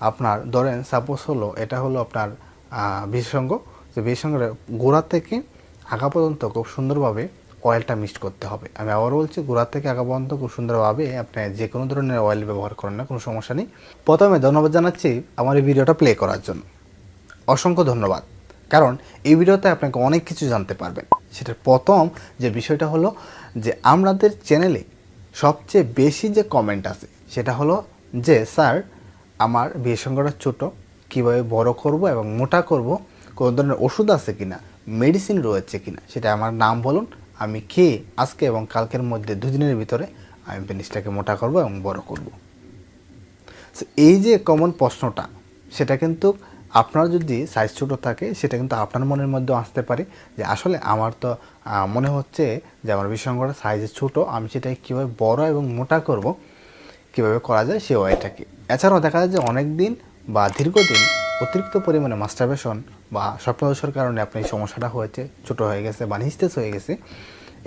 আপনার ধরেন সাপোজ হলো এটা হলো আপনার বিশেষজ্ঞ, যে বিশেষজ্ঞের গোড়া থেকে আগা পর্যন্ত খুব সুন্দরভাবে অয়েলটা মিক্সড করতে হবে। আমি আবার বলছি, গোড়া থেকে আগা পর্যন্ত খুব সুন্দরভাবে আপনি যে কোনো ধরনের অয়েল ব্যবহার করেন না, কোনো সমস্যা নেই। প্রথমে ধন্যবাদ জানাচ্ছি আমার এই ভিডিওটা প্লে করার জন্য, অসংখ্য ধন্যবাদ। কারণ এই ভিডিওতে আপনাকে অনেক কিছু জানতে পারবেন। সেটার প্রথম যে বিষয়টা হলো যে আমাদের চ্যানেলে সবচেয়ে বেশি যে কমেন্ট আছে সেটা হলো যে স্যার আমার বিশেষজ্ঞটা ছোটো, কীভাবে বড় করব এবং মোটা করব, কোনো ধরনের ওষুধ আছে কিনা, মেডিসিন রয়েছে কিনা, সেটা আমার নাম বলুন, আমি খেয়ে আজকে এবং কালকের মধ্যে 2 দিনের ভিতরে আমি পেনিসটাকে মোটা করব এবং বড় করব। এই যে কমন প্রশ্নটা, সেটা কিন্তু আপনার যদি সাইজ ছোটো থাকে সেটা কিন্তু আপনার মনের মধ্যেও আসতে পারে যে আসলে আমার তো মনে হচ্ছে যে আমার বিশেষজ্ঞটা সাইজে ছোটো, আমি সেটাকে কীভাবে বড় এবং মোটা করব, কীভাবে করা যায় সে ওয়াইটাকে। এছাড়াও দেখা যায় যে অনেক দিন বা দীর্ঘদিন অতিরিক্ত পরিমাণে মাস্টারবেশন বা স্বপ্নদোষের কারণে আপনার এই সমস্যাটা হয়েছে, ছোটো হয়ে গেছে বা নিস্তেজ হয়ে গেছে।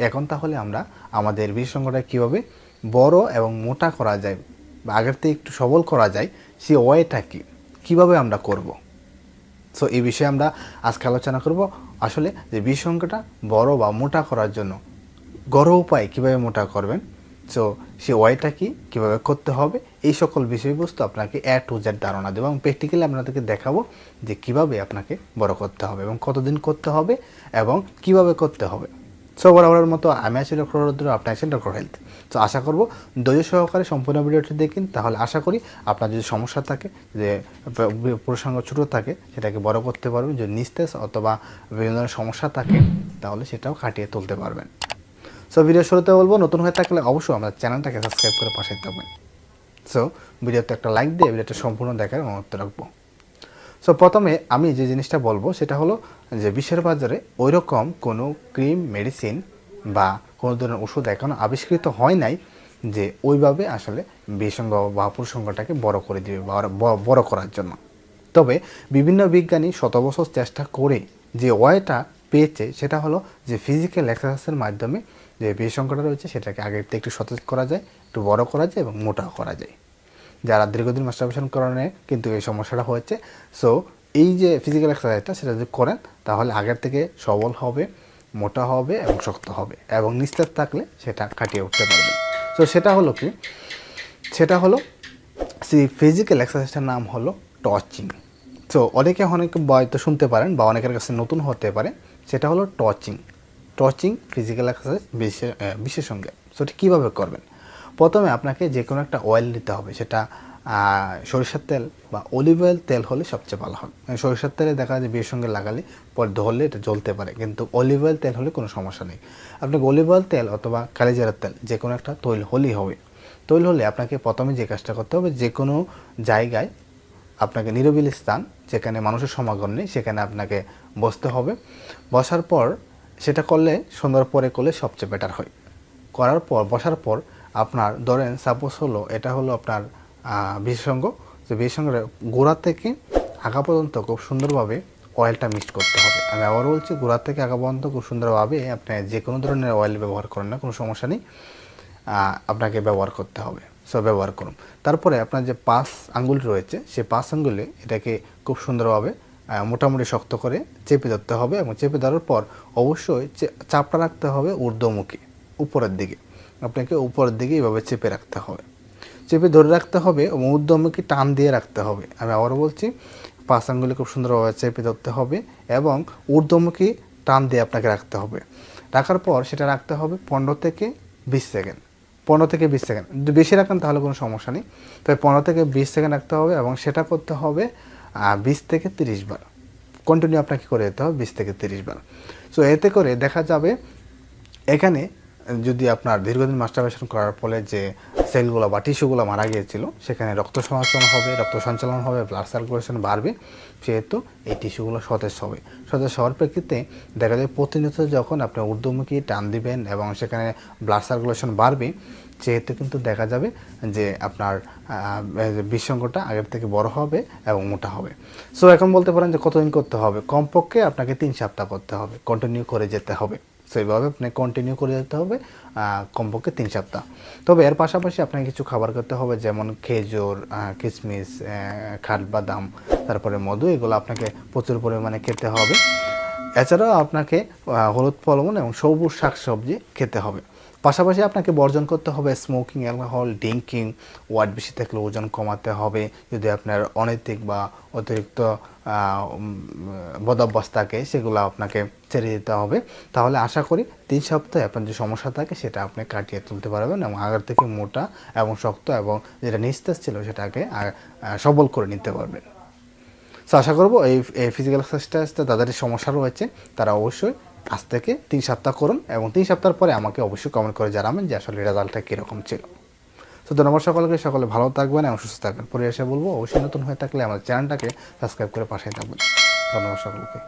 এখন তাহলে আমরা আমাদের বিশেষজ্ঞটা কীভাবে বড় এবং মোটা করা যায় বা আগের থেকে একটু সবল করা যায়, সেই ওয়েটাকে কীভাবে আমরা করব। সো এই বিষয়ে আমরা আজকে আলোচনা করব, আসলে যে বিশেষজ্ঞটা বড় বা মোটা করার জন্য ঘরোয়া উপায় কীভাবে মোটা করবেন, সো সে ওয়াইটা কীভাবে করতে হবে, এই সকল বিষয়বস্তু আপনাকে টু জেড ধারণা দেবো এবং প্র্যাকটিক্যালি আপনাদেরকে দেখাবো যে কিভাবে আপনাকে বড় করতে হবে এবং কতদিন করতে হবে এবং কিভাবে করতে হবে। সো বরাবরের মতো আমি আছি ডক্টর রুদ্র, আপনি আছেন ডক্টর হেলথ। তো আশা করব ধৈর্য সহকারে সম্পূর্ণ ভিডিওটি দেখেন, তাহলে আশা করি আপনার যদি সমস্যা থাকে, যে পুরুষাঙ্গ ছোটো থাকে সেটাকে বড় করতে পারবেন, যদি নিস্তেজ অথবা বিভিন্ন ধরনের সমস্যা থাকে তাহলে সেটাও কাটিয়ে তুলতে পারবেন। সো ভিডিও শুরুতে বলবো, নতুন হয়ে থাকলে অবশ্যই আমাদের চ্যানেলটাকে সাবস্ক্রাইব করে পাশে থাকবেন। সো ভিডিওতে একটা লাইক দিয়ে ভিডিওটা সম্পূর্ণ দেখার অনুরোধ রাখবো। সো প্রথমে আমি যে জিনিসটা বলবো সেটা হলো যে বিশ্বের বাজারে ওইরকম কোনো ক্রিম, মেডিসিন বা কোনো ধরনের ওষুধ এখনও আবিষ্কৃত হয় নাই যে ওইভাবে আসলে বিশেষজ্ঞ বা পুরুষাঙ্গটাকে বড় করে দিবে বা বড় করার জন্য। তবে বিভিন্ন বিজ্ঞানী শত বছর চেষ্টা করে যে ওয়াইটা পেয়েছে সেটা হলো যে ফিজিক্যাল এক্সারসাইজের মাধ্যমে যে বিশেষজ্ঞটা রয়েছে সেটাকে আগের থেকে একটু সতেজ করা যায়, একটু বড় করা যায় এবং মোটাও করা যায়। যারা দীর্ঘদিন মাস্টারবেশন কারণে কিন্তু এই সমস্যাটা হয়েছে, সো এই যে ফিজিক্যাল এক্সারসাইজটা সেটা যদি করেন তাহলে আগের থেকে সবল হবে, মোটা হবে এবং শক্ত হবে এবং নিস্তেজ থাকলে সেটা কাটিয়ে উঠতে পারবে। সো সেটা হলো কি, সেটা হলো সেই ফিজিক্যাল এক্সারসাইজটার নাম হলো টচিং। সো অনেকে হয়তো শুনতে পারেন বা অনেকের কাছে নতুন হতে পারে, সেটা হলো টচিং ফিজিক্যাল এক্সারসাইজ বিশেষজ্ঞে। সো এটা কীভাবে করবেন? প্রথমে আপনাকে যে কোনো একটা অয়েল নিতে হবে, সেটা সরিষার তেল বা অলিভ অয়েল তেল হলে সবচেয়ে ভালো হয়। সরিষার তেলে দেখা যায় বিয়ের সঙ্গে লাগালে পরে ধরলে এটা জ্বলতে পারে, কিন্তু অলিভ অয়েল তেল হলে কোনো সমস্যা নেই। আপনাকে অলিভ অয়েল তেল অথবা কালিজিরার তেল যে কোনো একটা তৈল হলেই হবে। তৈল হলে আপনাকে প্রথমে যে কাজটা করতে হবে, যে কোনো জায়গায় আপনাকে নিরবিলি স্থান, যেখানে মানুষের সমাগম নেই, সেখানে আপনাকে বসতে হবে। বসার পর সেটা করলে সুন্দর পরে করলে সবচেয়ে বেটার হয়। করার পর বসার পর আপনার ধরেন সাপোজ হলো এটা হলো আপনার বিশেষজ্ঞ, যে বিশেষজ্ঞের গোড়া থেকে আগা পর্যন্ত খুব সুন্দরভাবে অয়েলটা মিক্সড করতে হবে। আমি আবার বলছি, গোড়া থেকে আগা পর্যন্ত খুব সুন্দরভাবে আপনি যে কোনো ধরনের অয়েল ব্যবহার করেন না, কোনো সমস্যা নেই, আপনাকে ব্যবহার করতে হবে। সো ব্যবহার করুন। তারপরে আপনার যে 5 আঙ্গুল রয়েছে সেই 5 আঙ্গুলে এটাকে খুব সুন্দরভাবে মোটামুটি শক্ত করে চেপে ধরতে হবে এবং চেপে ধরার পর অবশ্যই চাপটা রাখতে হবে ঊর্ধ্বমুখী, উপরের দিকে। আপনাকে উপরের দিকে এইভাবে চেপে রাখতে হবে, চেপে ধরে রাখতে হবে এবং ঊর্ধ্বমুখী টান দিয়ে রাখতে হবে। আমি আবারও বলছি, 5 আঙ্গুলে খুব সুন্দরভাবে চেপে ধরতে হবে এবং ঊর্ধ্বমুখী টান দিয়ে আপনাকে রাখতে হবে। রাখার পর সেটা রাখতে হবে 15 থেকে 20 সেকেন্ড। 15 থেকে 20 সেকেন্ড, যদি বেশি রাখেন তাহলে কোনো সমস্যা নেই, তবে 15 থেকে 20 সেকেন্ড রাখতে হবে এবং সেটা করতে হবে 20 থেকে 30 বার। কন্টিনিউ আপনাকে করে যেতে হবে 20 থেকে 30 বার। সো এতে করে দেখা যাবে এখানে যদি আপনার দীর্ঘদিন মাস্টারবেশন করার ফলে যে সেলগুলো বা টিস্যুগুলো মারা গিয়েছিল সেখানে রক্ত সঞ্চালন হবে, ব্লাড সার্কুলেশন বাড়বে, সেহেতু এই টিস্যুগুলো সতেজ হবে। সতেজ হওয়ার প্রেক্ষিতে দেখা যায় প্রতিনিয়ত যখন আপনি ঊর্ধ্বমুখী টান দিবেন এবং সেখানে ব্লাড সার্কুলেশন বাড়বে, সেহেতু কিন্তু দেখা যাবে যে আপনার বিশেষজ্ঞটা আগের থেকে বড় হবে এবং মোটা হবে। সো এখন বলতে পারেন যে কতদিন করতে হবে? কমপক্ষে আপনাকে 3 সপ্তাহ করতে হবে, কন্টিনিউ করে যেতে হবে। সো এইভাবে আপনাকে কন্টিনিউ করে যেতে হবে কমপক্ষে 3 সপ্তাহ। তবে এর পাশাপাশি আপনাকে কিছু খাবার খেতে হবে, যেমন খেজুর, কিশমিশ, কাঠবাদাম, তারপরে মধু, এগুলো আপনাকে প্রচুর পরিমাণে খেতে হবে। এছাড়াও আপনাকে হলুদ ফলমূল এবং সবুজ শাকসবজি খেতে হবে। পাশাপাশি আপনাকে বর্জন করতে হবে স্মোকিং, অ্যালকোহল, ড্রিঙ্কিং, ওয়াট বেশি থাকলে ওজন কমাতে হবে। যদি আপনার অনৈতিক বা অতিরিক্ত বদভ্যাস থাকে সেগুলো আপনাকে ছেড়ে দিতে হবে। তাহলে আশা করি 3 সপ্তাহে আপনার যে সমস্যা থাকে সেটা আপনি কাটিয়ে তুলতে পারবেন এবং আগের থেকে মোটা এবং শক্ত এবং যেটা নিস্তেজ ছিল সেটাকে সবল করে নিতে পারবেন। সো আশা করবো এই ফিজিক্যাল এক্সারসাইজটা তাদের সমস্যা রয়েছে তারা অবশ্যই আজ থেকে 3 সপ্তাহ করুন এবং 3 সপ্তাহের পরে আমাকে অবশ্যই কমেন্ট করে জানাবেন যে আসলে রেজাল্টটা কীরকম ছিল। তো ধন্যবাদ সকলকে, সকলে ভালো থাকবেন এবং সুস্থ থাকবেন। পরে এসে বলবো অবশ্যই নতুন হয়ে থাকলে আমার চ্যানেলটাকে সাবস্ক্রাইব করে পাশে থাকবেন। ধন্যবাদ সকলকে।